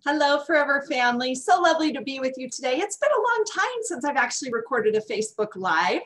Hello, Forever family. So lovely to be with you today. It's been a long time since I've actually recorded a Facebook Live.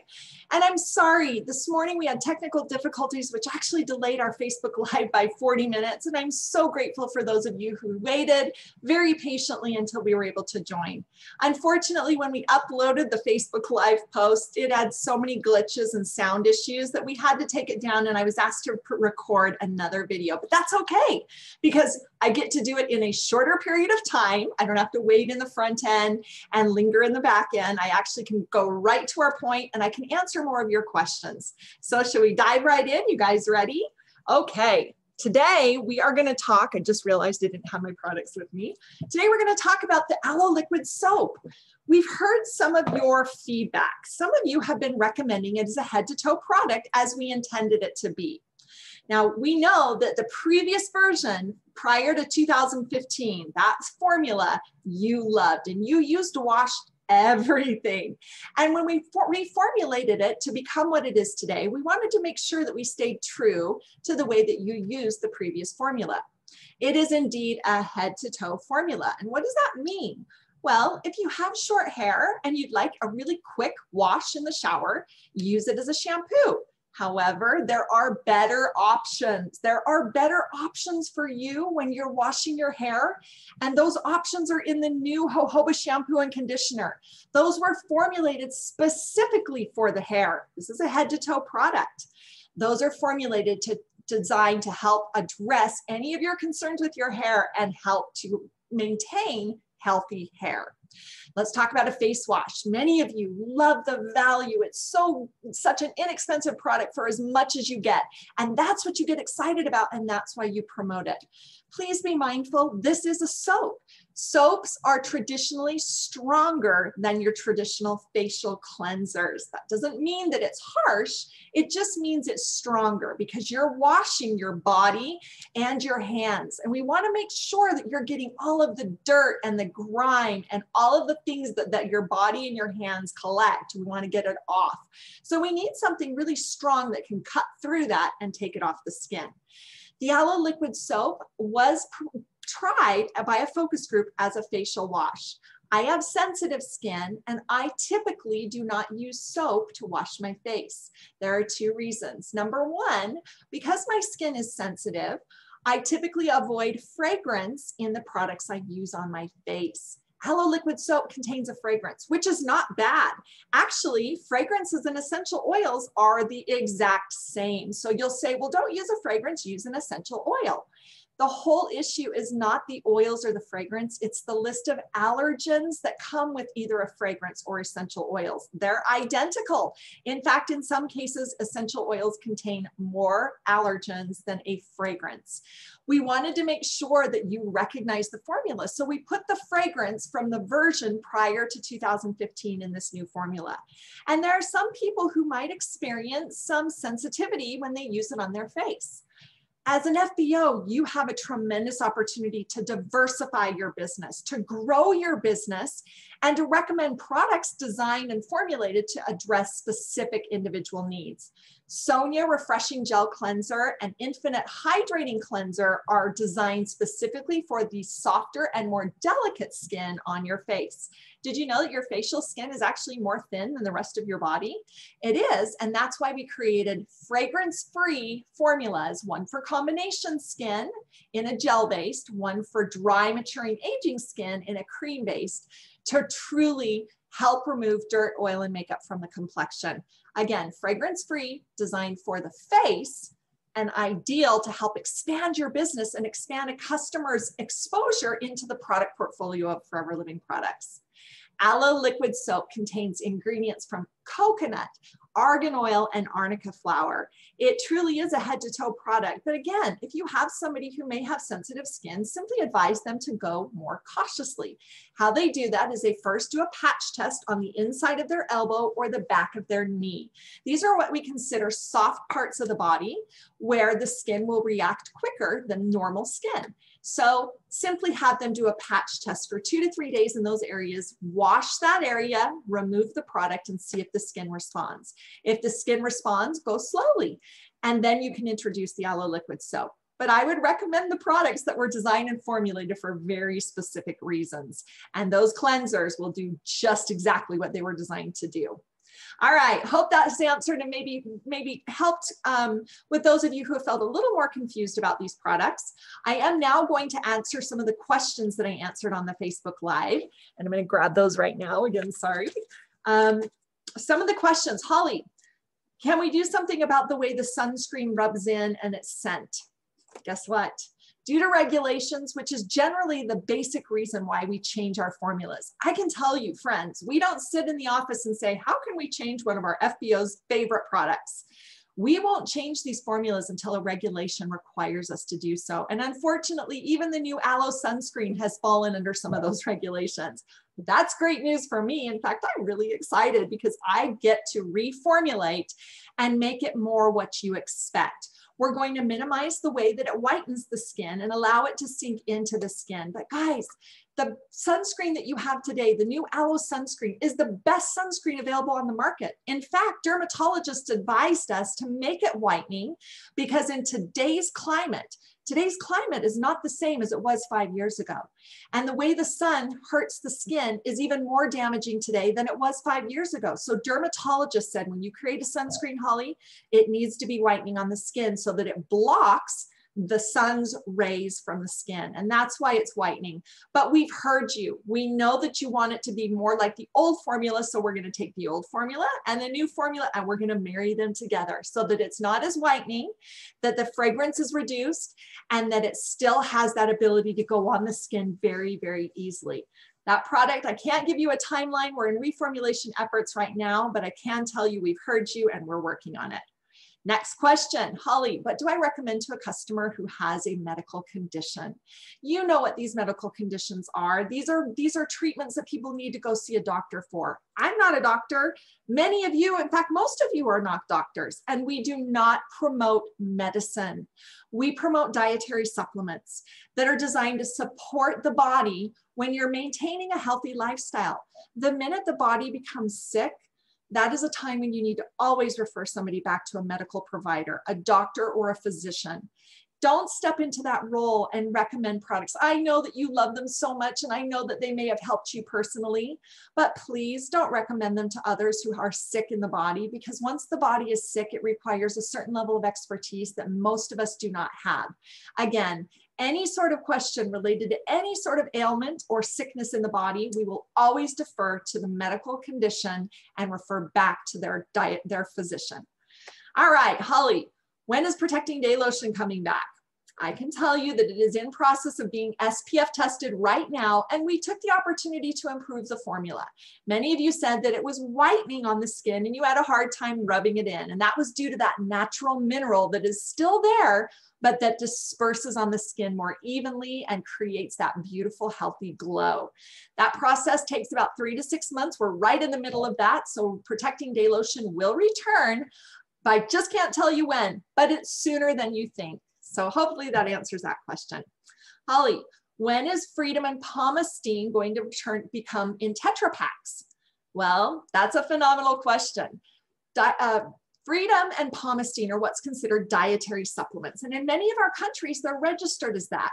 And I'm sorry, this morning we had technical difficulties, which actually delayed our Facebook Live by 40 minutes. And I'm so grateful for those of you who waited very patiently until we were able to join. Unfortunately, when we uploaded the Facebook Live post, it had so many glitches and sound issues that we had to take it down, and I was asked to record another video. But that's okay, because I get to do it in a shorter period of time. I don't have to wait in the front end and linger in the back end. I actually can go right to our point and I can answer more of your questions. So shall we dive right in? You guys ready? Okay. Today we are going to talk, I just realized I didn't have my products with me. Today we're going to talk about the Aloe Liquid Soap. We've heard some of your feedback. Some of you have been recommending it as a head-to-toe product as we intended it to be. Now, we know that the previous version prior to 2015, that formula you loved and you used to wash everything. And when we reformulated it to become what it is today, we wanted to make sure that we stayed true to the way that you used the previous formula. It is indeed a head-to-toe formula. And what does that mean? Well, if you have short hair and you'd like a really quick wash in the shower, use it as a shampoo. However, there are better options. There are better options for you when you're washing your hair. And those options are in the new jojoba shampoo and conditioner. Those were formulated specifically for the hair. This is a head-to-toe product. Those are formulated designed to help address any of your concerns with your hair and help to maintain healthy hair. Let's talk about a face wash. Many of you love the value. It's such an inexpensive product for as much as you get. And that's what you get excited about, and that's why you promote it. Please be mindful, this is a soap. Soaps are traditionally stronger than your traditional facial cleansers. That doesn't mean that it's harsh. It just means it's stronger because you're washing your body and your hands. And we want to make sure that you're getting all of the dirt and the grime and all of the things that your body and your hands collect. We want to get it off. So we need something really strong that can cut through that and take it off the skin. The Aloe Liquid Soap was tried by a focus group as a facial wash. I have sensitive skin and I typically do not use soap to wash my face. There are two reasons. Number one, because my skin is sensitive, I typically avoid fragrance in the products I use on my face. Aloe Liquid Soap contains a fragrance, which is not bad. Actually, fragrances and essential oils are the exact same. So you'll say, well, don't use a fragrance, use an essential oil. The whole issue is not the oils or the fragrance, it's the list of allergens that come with either a fragrance or essential oils. They're identical. In fact, in some cases, essential oils contain more allergens than a fragrance. We wanted to make sure that you recognize the formula. So we put the fragrance from the version prior to 2015 in this new formula. And there are some people who might experience some sensitivity when they use it on their face. As an FBO, you have a tremendous opportunity to diversify your business, to grow your business, and to recommend products designed and formulated to address specific individual needs. Sonia Refreshing Gel Cleanser and Infinite Hydrating Cleanser are designed specifically for the softer and more delicate skin on your face. Did you know that your facial skin is actually more thin than the rest of your body? It is, and that's why we created fragrance-free formulas, one for combination skin in a gel-based, one for dry, maturing, aging skin in a cream-based, to truly help remove dirt, oil, and makeup from the complexion. Again, fragrance-free, designed for the face, and ideal to help expand your business and expand a customer's exposure into the product portfolio of Forever Living products. Aloe Liquid Soap contains ingredients from coconut, argan oil, and arnica flower. It truly is a head-to-toe product. But again, if you have somebody who may have sensitive skin, simply advise them to go more cautiously. How they do that is they first do a patch test on the inside of their elbow or the back of their knee. These are what we consider soft parts of the body where the skin will react quicker than normal skin. So simply have them do a patch test for 2 to 3 days in those areas, wash that area, remove the product, and see if the skin responds. If the skin responds, go slowly. And then you can introduce the Aloe Liquid Soap. but I would recommend the products that were designed and formulated for very specific reasons. And those cleansers will do just exactly what they were designed to do. All right, hope that's answered and maybe helped with those of you who have felt a little more confused about these products. I am now going to answer some of the questions that I answered on the Facebook Live, and I'm going to grab those right now. Again, sorry. Some of the questions, Holly, can we do something about the way the sunscreen rubs in and its scent? Guess what? Due to regulations, which is generally the basic reason why we change our formulas. I can tell you, friends, we don't sit in the office and say, how can we change one of our FBO's favorite products? We won't change these formulas until a regulation requires us to do so. And unfortunately, even the new Aloe sunscreen has fallen under some of those regulations. That's great news for me. In fact, I'm really excited because I get to reformulate and make it more what you expect. We're going to minimize the way that it whitens the skin and allow it to sink into the skin. But guys, the sunscreen that you have today, the new Aloe sunscreen, is the best sunscreen available on the market. In fact, dermatologists advised us to make it whitening because in today's climate is not the same as it was 5 years ago. And the way the sun hurts the skin is even more damaging today than it was 5 years ago. So dermatologists said, when you create a sunscreen, Holly, it needs to be whitening on the skin so that it blocks the sun's rays from the skin. And that's why it's whitening. But we've heard you. We know that you want it to be more like the old formula. So we're going to take the old formula and the new formula, and we're going to marry them together so that it's not as whitening, that the fragrance is reduced, and that it still has that ability to go on the skin very, very easily. That product, I can't give you a timeline. We're in reformulation efforts right now, but I can tell you we've heard you and we're working on it. Next question, Holly, what do I recommend to a customer who has a medical condition? You know what these medical conditions are. These are treatments that people need to go see a doctor for. I'm not a doctor. Many of you, in fact, most of you are not doctors, and we do not promote medicine. We promote dietary supplements that are designed to support the body when you're maintaining a healthy lifestyle. The minute the body becomes sick, that is a time when you need to always refer somebody back to a medical provider, a doctor or a physician. Don't step into that role and recommend products. I know that you love them so much, and I know that they may have helped you personally, but please don't recommend them to others who are sick in the body, because once the body is sick, it requires a certain level of expertise that most of us do not have. Again, any sort of question related to any sort of ailment or sickness in the body, we will always defer to the medical condition and refer back to their physician. All right, Holly, when is Protecting Day Lotion coming back? I can tell you that it is in process of being SPF tested right now, and we took the opportunity to improve the formula. Many of you said that it was whitening on the skin and you had a hard time rubbing it in, and that was due to that natural mineral that is still there, but that disperses on the skin more evenly and creates that beautiful, healthy glow. That process takes about 3 to 6 months. We're right in the middle of that, so Protecting Day Lotion will return. I just can't tell you when, but it's sooner than you think. So hopefully that answers that question. Holly, when is Freedom and Pomastine going to become in Tetra Paks? Well, that's a phenomenal question. Freedom and Pomastine are what's considered dietary supplements. And in many of our countries, they're registered as that.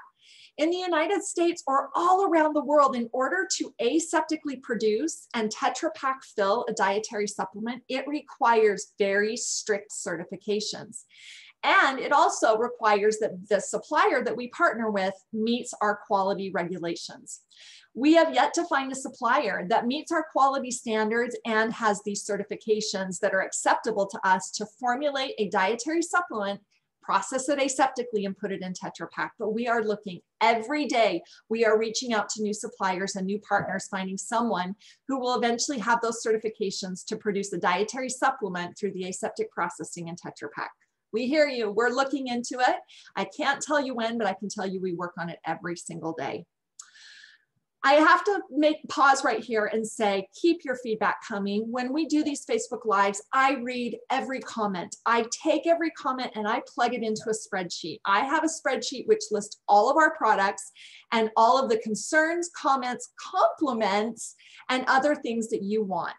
In the United States or all around the world, in order to aseptically produce and Tetra Pak fill a dietary supplement, it requires very strict certifications. And it also requires that the supplier that we partner with meets our quality regulations. We have yet to find a supplier that meets our quality standards and has these certifications that are acceptable to us to formulate a dietary supplement, process it aseptically, and put it in Tetra Pak. But we are looking every day. We are reaching out to new suppliers and new partners, finding someone who will eventually have those certifications to produce a dietary supplement through the aseptic processing in Tetra Pak. We hear you. We're looking into it. I can't tell you when, but I can tell you we work on it every single day. I have to pause right here and say, keep your feedback coming. When we do these Facebook Lives, I read every comment. I take every comment and I plug it into a spreadsheet. I have a spreadsheet which lists all of our products and all of the concerns, comments, compliments, and other things that you want.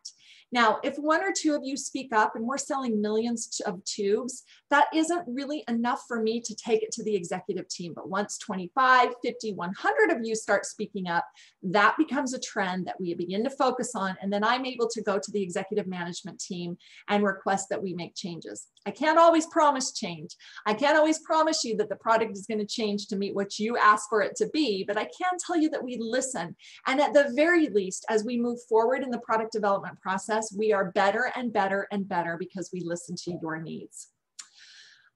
Now, if 1 or 2 of you speak up, and we're selling millions of tubes, that isn't really enough for me to take it to the executive team. But once 25, 50, 100 of you start speaking up, that becomes a trend that we begin to focus on. And then I'm able to go to the executive management team and request that we make changes. I can't always promise change. I can't always promise you that the product is going to change to meet what you ask for it to be, but I can tell you that we listen. And at the very least, as we move forward in the product development process, we are better and better and better because we listen to your needs.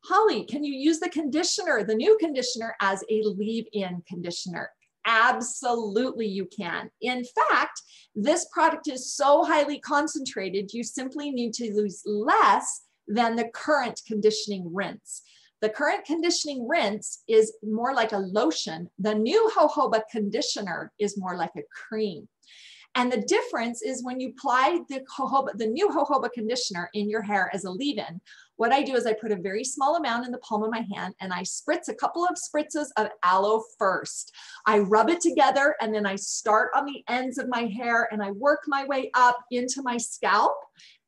Holly, can you use the conditioner, the new conditioner, as a leave-in conditioner? Absolutely you can. In fact, this product is so highly concentrated, you simply need to use less than the current conditioning rinse. The current conditioning rinse is more like a lotion. The new jojoba conditioner is more like a cream. And the difference is when you apply the new jojoba conditioner in your hair as a leave-in, what I do is I put a very small amount in the palm of my hand and I spritz a couple of spritzes of aloe first. I rub it together and then I start on the ends of my hair and I work my way up into my scalp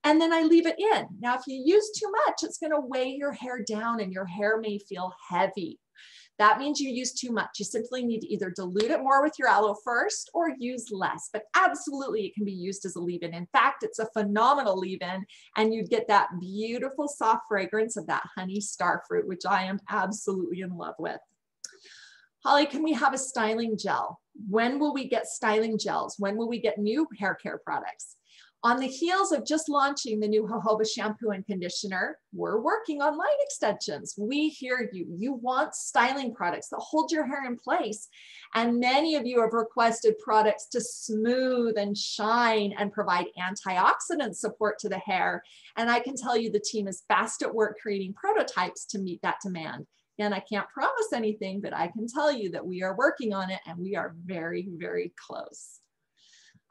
and then I leave it in. Now, if you use too much, it's going to weigh your hair down and your hair may feel heavy. That means you use too much. You simply need to either dilute it more with your aloe first or use less, but absolutely it can be used as a leave-in. In fact, it's a phenomenal leave-in and you'd get that beautiful soft fragrance of that honey starfruit, which I am absolutely in love with. Holly, can we have a styling gel? When will we get styling gels? When will we get new hair care products? On the heels of just launching the new jojoba shampoo and conditioner, we're working on line extensions. We hear you. You want styling products that hold your hair in place. And many of you have requested products to smooth and shine and provide antioxidant support to the hair. And I can tell you the team is fast at work creating prototypes to meet that demand. And I can't promise anything, but I can tell you that we are working on it and we are very, very close.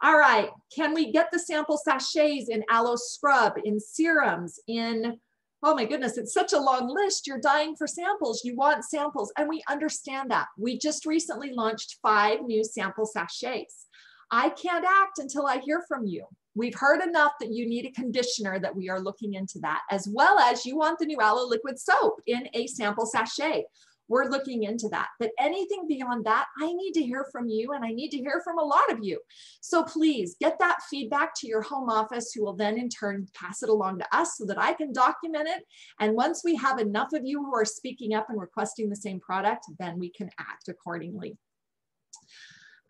All right, can we get the sample sachets in aloe scrub, in serums, in, oh my goodness, it's such a long list. You're dying for samples. You want samples, and we understand that. We just recently launched 5 new sample sachets. I can't act until I hear from you. We've heard enough that you need a conditioner that we are looking into that, as well as you want the new Aloe Liquid Soap in a sample sachet. We're looking into that. But anything beyond that, I need to hear from you and I need to hear from a lot of you. So please get that feedback to your home office, who will then in turn pass it along to us so that I can document it. And once we have enough of you who are speaking up and requesting the same product, then we can act accordingly.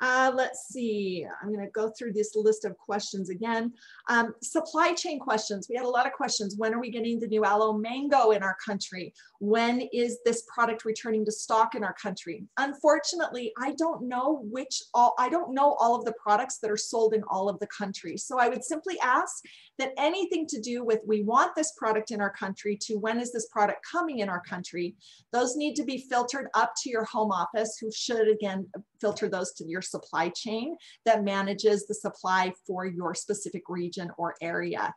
Let's see, I'm going to go through this list of questions again. Supply chain questions. We had a lot of questions. When are we getting the new aloe mango in our country? When is this product returning to stock in our country? Unfortunately, I don't know all of the products that are sold in all of the countries. So I would simply ask that anything to do with we want this product in our country to when is this product coming in our country, those need to be filtered up to your home office, who should again filter those to your supply chain that manages the supply for your specific region or area.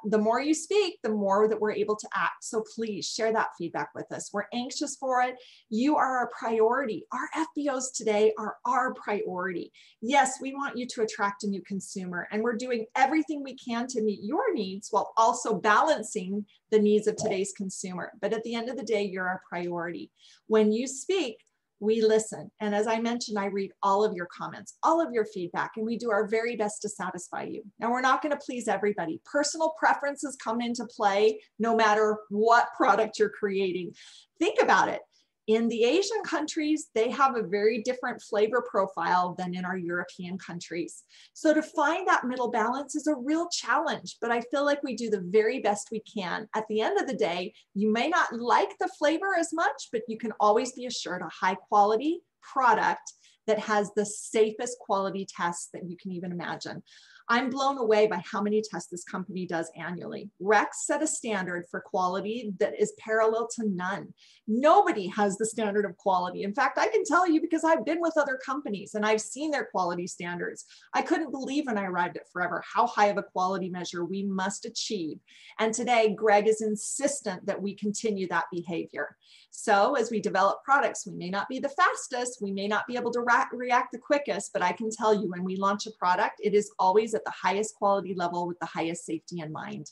The more you speak, the more that we're able to act. So please share that feedback with us. We're anxious for it. You are our priority. Our FBOs today are our priority. Yes, we want you to attract a new consumer, and we're doing everything we can to meet your needs while also balancing the needs of today's consumer. But at the end of the day, you're our priority. When you speak, we listen. And as I mentioned, I read all of your comments, all of your feedback, and we do our very best to satisfy you. Now, we're not going to please everybody. Personal preferences come into play no matter what product you're creating. Think about it. In the Asian countries, they have a very different flavor profile than in our European countries. So to find that middle balance is a real challenge, but I feel like we do the very best we can. At the end of the day, you may not like the flavor as much, but you can always be assured a high quality product that has the safest quality tests that you can even imagine. I'm blown away by how many tests this company does annually. Rex set a standard for quality that is parallel to none. Nobody has the standard of quality. In fact, I can tell you because I've been with other companies and I've seen their quality standards. I couldn't believe when I arrived at Forever how high of a quality measure we must achieve. And today, Greg is insistent that we continue that behavior. So as we develop products, we may not be the fastest, we may not be able to react the quickest, but I can tell you when we launch a product, it is always at the highest quality level with the highest safety in mind.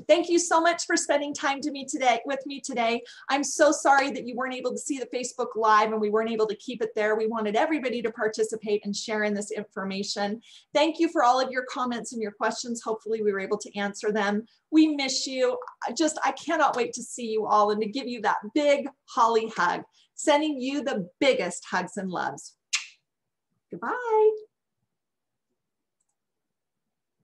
Thank you so much for spending time with me today. I'm so sorry that you weren't able to see the Facebook Live and we weren't able to keep it there. We wanted everybody to participate and share in this information. Thank you for all of your comments and your questions. Hopefully we were able to answer them. We miss you. I cannot wait to see you all and to give you that big Holly hug. Sending you the biggest hugs and loves. Goodbye.